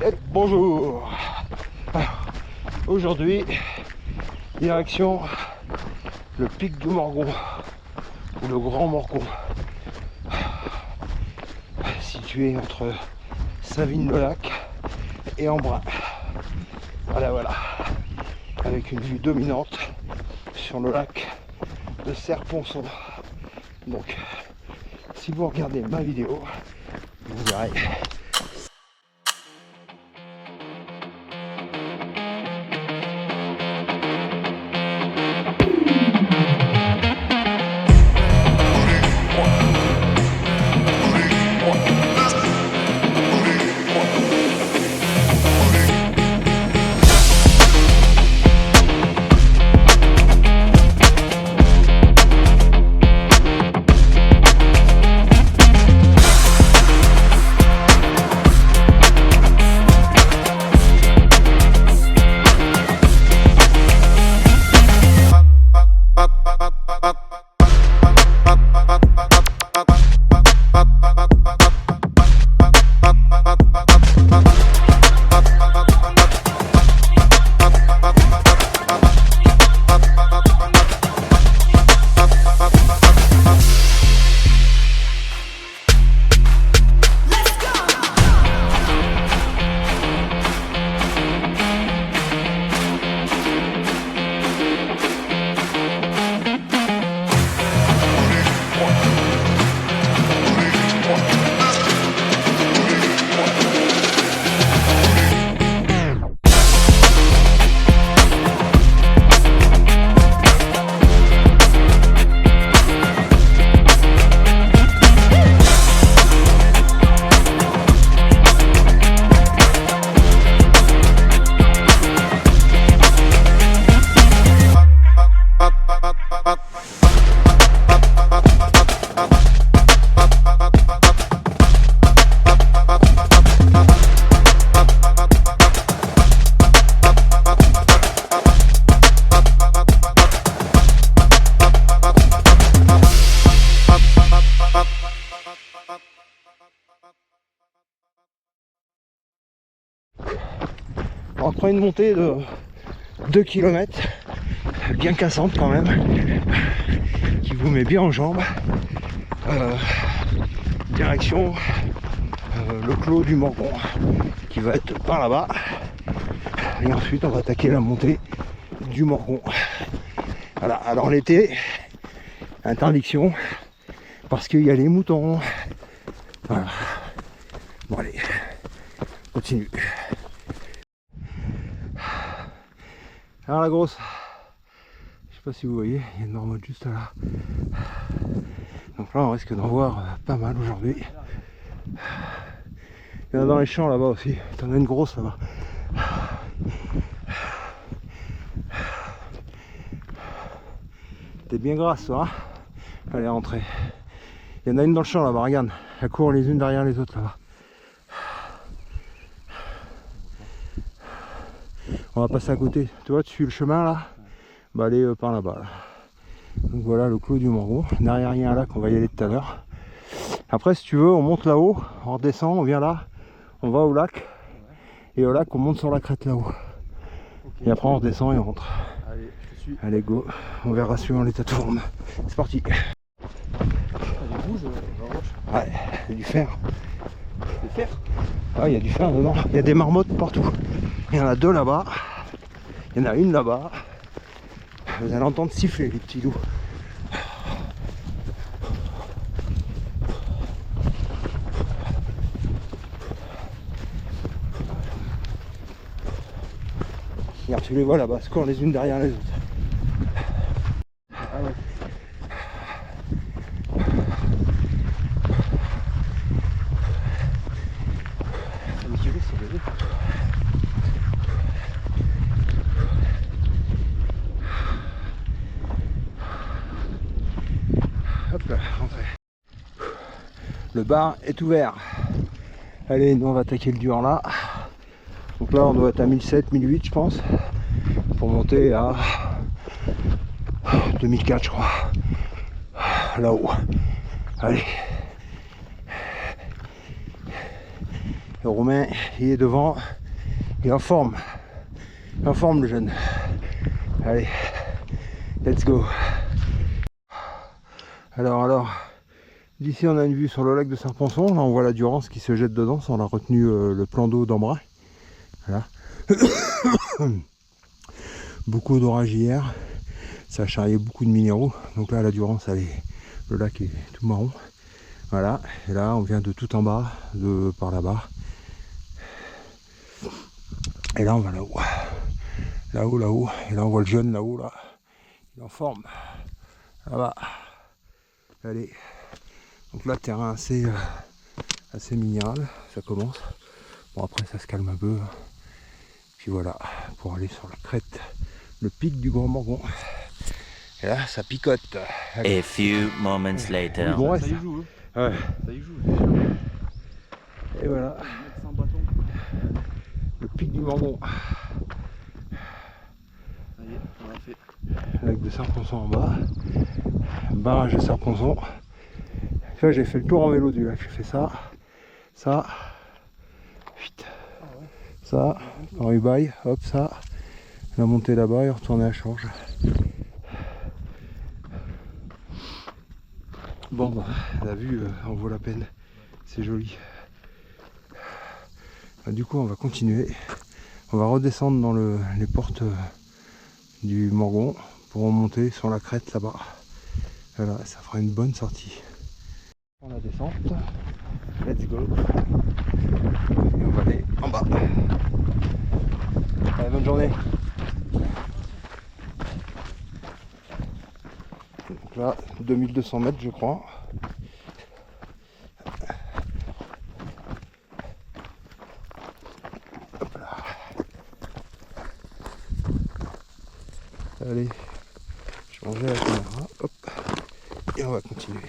Et bonjour. Alors, aujourd'hui, direction le pic du Morgon, ou le Grand Morgon, situé entre Savinnes-le-Lac et Embrun. Voilà, avec une vue dominante sur le lac de Serre-Ponçon. Donc, si vous regardez ma vidéo, vous verrez. On prend une montée de 2 km, bien cassante quand même, qui vous met bien en jambes. Direction le clos du Morgon, qui va être par là-bas. Et ensuite on va attaquer la montée du Morgon. Voilà, alors l'été, interdiction, parce qu'il y a les moutons. Voilà. Bon allez, continue. Alors la grosse, je sais pas si vous voyez, il y a une marmotte juste là. Donc là on risque d'en voir pas mal aujourd'hui. Il y en a dans les champs là-bas aussi, il y en a une grosse là-bas. T'es bien grasse toi, hein. Allez, rentrez. Il y en a une dans le champ là-bas, regarde. Elles courent les unes derrière les autres là-bas. On va passer à côté. Tu vois, tu suis le chemin là. Bah allez par là-bas. Là. Donc voilà le clos du Morgon. Derrière il y a un lac, on va y aller tout à l'heure. Après si tu veux, on monte là-haut, on redescend, on vient là, on va au lac. Et au lac on monte sur la crête là-haut. Okay. Et après on redescend et on rentre. Allez, je te suis. Allez go, on verra suivant l'état de forme. C'est parti. Ouais, il y a du fer. Du fer? Ah, il y a du fer dedans. Il y a des marmottes partout. Il y en a deux là-bas. Il y en a une là-bas. Vous allez entendre siffler les petits loups. Regarde, tu les vois là-bas, se courent les unes derrière les autres. Ah ouais. Hop là, rentrez. Le bar est ouvert. Allez, nous on va attaquer le dur là. Donc là on doit être à 1007, 1008 je pense. Pour monter à 2004 je crois. Là-haut. Allez. Et Romain, il est devant. Il est en forme. Il est en forme le jeune. Allez, let's go. Alors, d'ici on a une vue sur le lac de Serponçon. Là on voit la Durance qui se jette dedans. On a retenu le plan d'eau d'Embrun. Voilà. Beaucoup d'orage hier. Ça a charrié beaucoup de minéraux. Donc là la Durance, le lac est tout marron. Voilà. Et là on vient de tout en bas, de par là-bas. Et là on va là-haut. Là-haut. Et là on voit le jeune là-haut là. Il est en forme. Là-bas. Allez. Donc là terrain assez minéral. Ça commence. Bon après ça se calme un peu. Puis voilà. Pour aller sur la crête. Le pic du Grand Morgon. Et là ça picote. Allez. A few moments later. Bon reste. Ça y joue. Ouais. Ça y joue. Et voilà. Le pic du Morgon. Ça y est, on l'a fait. Lac de Serponçon en bas. Barrage de Serponçon. Là j'ai fait le tour en vélo du lac. J'ai fait ça. Vite. Ça. En Ubaï. Hop ça. La montée là-bas et retourner à Chorges. Bon bah la vue en vaut la peine. C'est joli. Du coup on va continuer. On va redescendre dans les portes du Morgon pour remonter sur la crête là-bas. Voilà, ça fera une bonne sortie. On la descente. Let's go. Et on va aller en bas. Allez, bonne journée. Donc là, 2200 mètres je crois. Hop là. Allez, je vais ranger la caméra. Hop. Et on va continuer.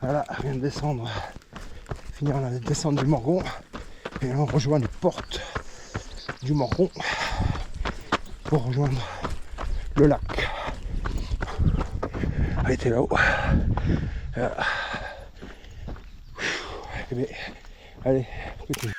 Voilà, on vient de descendre, finir la descente du Morgon. Et là on rejoint les portes du Morgon pour rejoindre le lac. Elle était là-haut. Voilà. Allez, petit.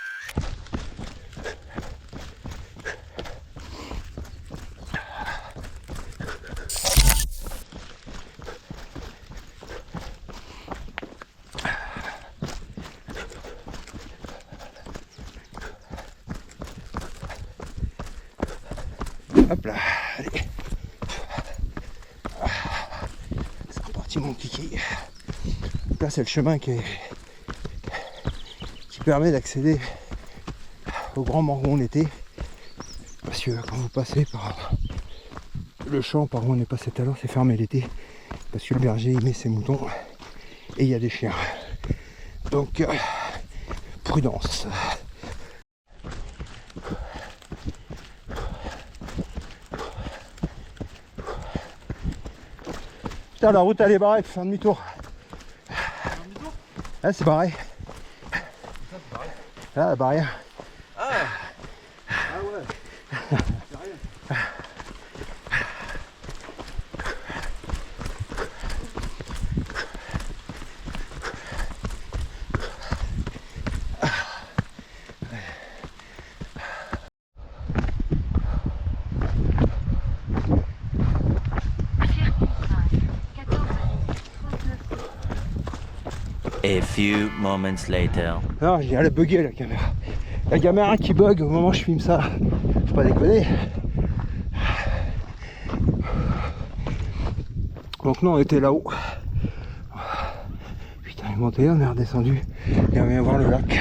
Hop là, allez. C'est reparti mon kiki. Donc là c'est le chemin qui permet d'accéder au Grand Morgon l'été. Parce que quand vous passez par le champ par où on est passé tout à l'heure, c'est fermé l'été. Parce que le berger il met ses moutons et il y a des chiens. Donc prudence. Putain, la route elle est barrée, il faut faire demi-tour. Ah, c'est barré. Là, la barrière. Ah ouais. C'est rien. A few moments later. Non, je dis, elle est buggée la caméra. La caméra qui bug au moment où je filme ça. Faut pas déconner. Donc non, on était là-haut. Putain, il est monté, on est redescendu. Et on vient voir le lac.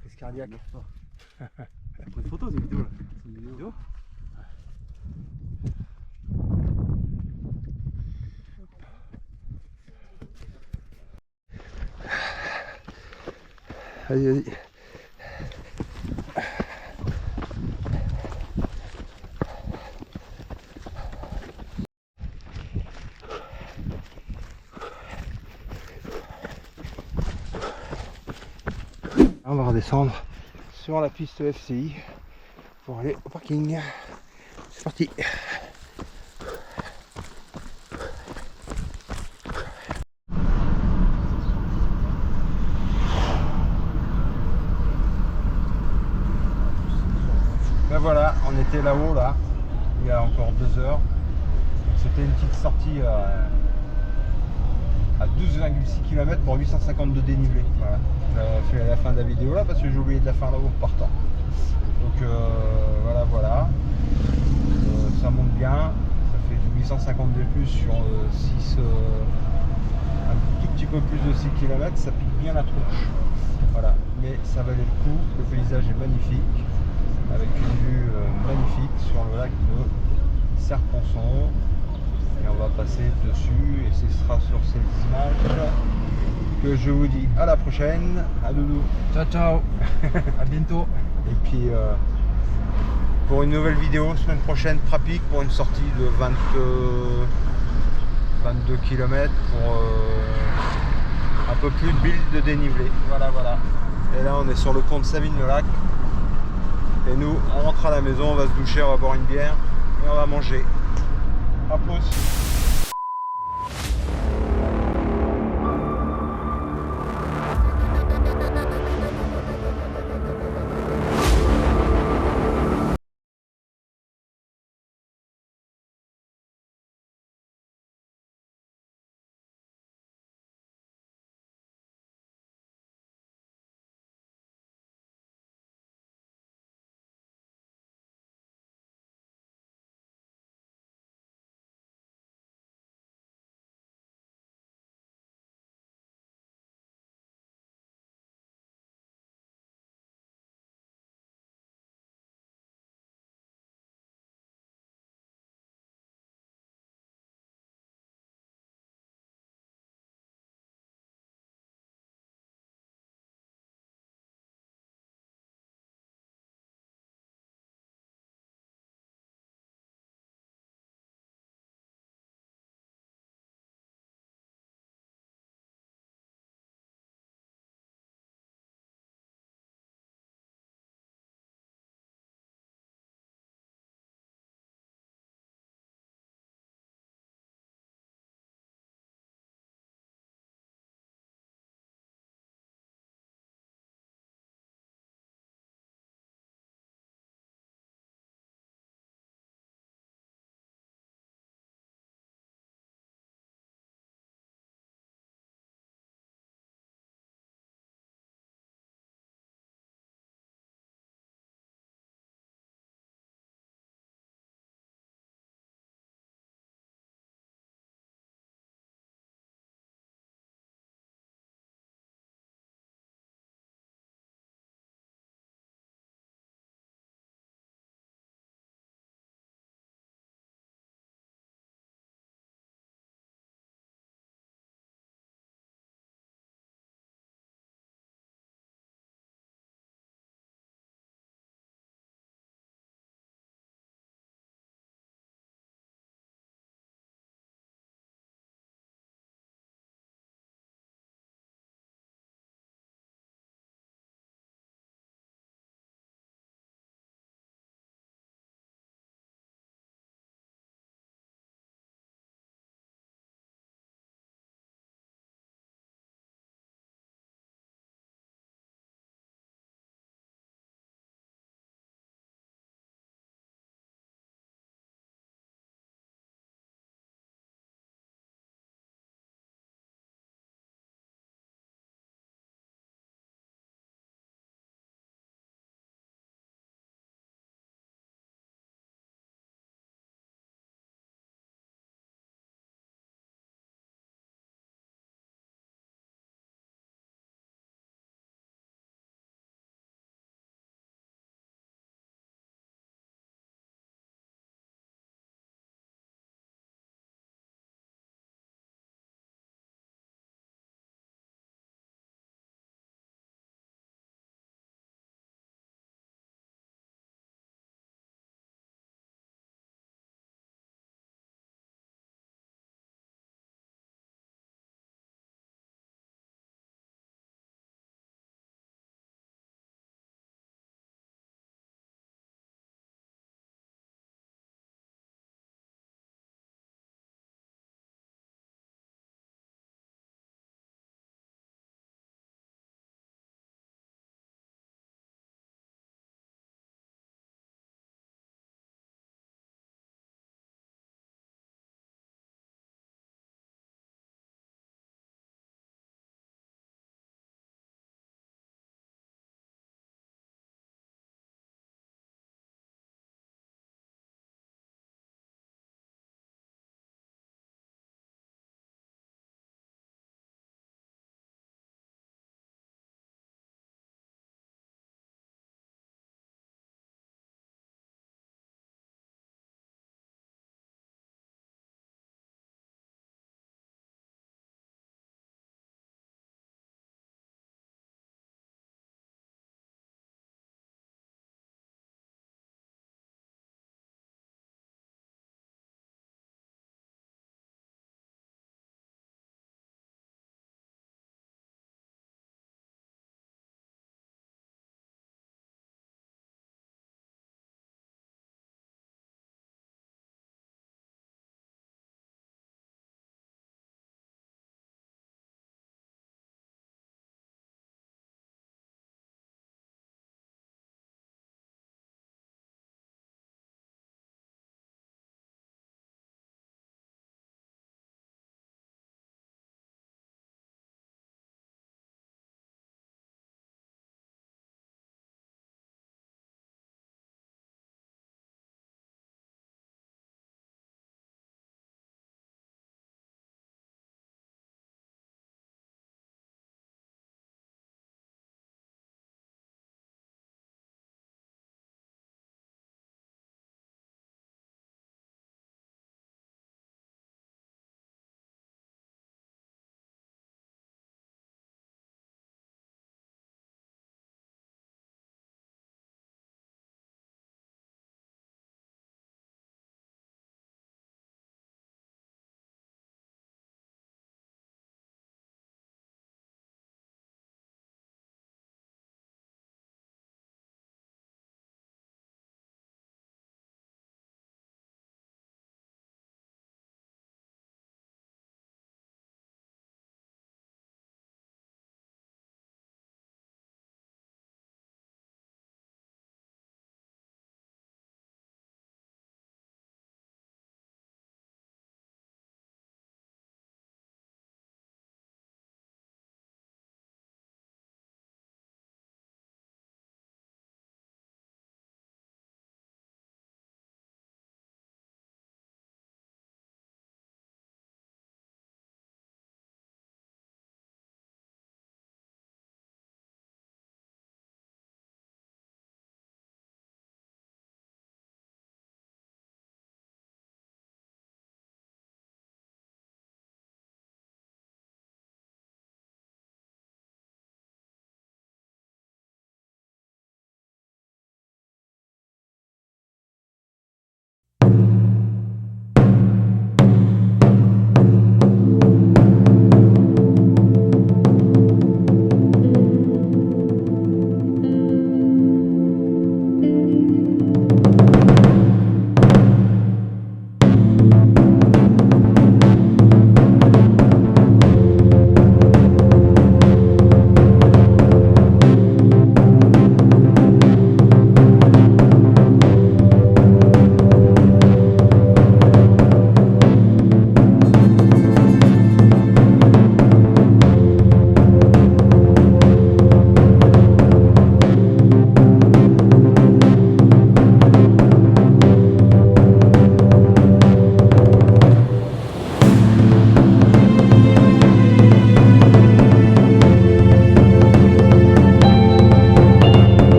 Crise cardiaque. Une photo, c'est une vidéo là. C'est une vidéo. Vas-y, vas-y. On va redescendre sur la piste FCI pour aller au parking. C'est parti. Ben voilà, on était là-haut là, il y a encore 2 heures. C'était une petite sortie à 12,6 km pour 850 de dénivelé. Voilà. J'ai fait la fin de la vidéo là parce que j'ai oublié de la faire là-haut en partant. Donc voilà. Ça monte bien, ça fait du 850 de plus sur 6, un tout petit peu plus de 6 km, ça pique bien la tronche. Voilà, mais ça valait le coup, le paysage est magnifique, avec une vue magnifique sur le lac de Serponçon. Et on va passer dessus et ce sera sur ces images que je vous dis à la prochaine. À doudou. Ciao ciao. À bientôt. Et puis pour une nouvelle vidéo semaine prochaine, Trapic, pour une sortie de 22 km pour un peu plus de build de dénivelé. Voilà. Et là on est sur le pont de Savines-le-Lac. Et nous on rentre à la maison, on va se doucher, on va boire une bière et on va manger. A plus.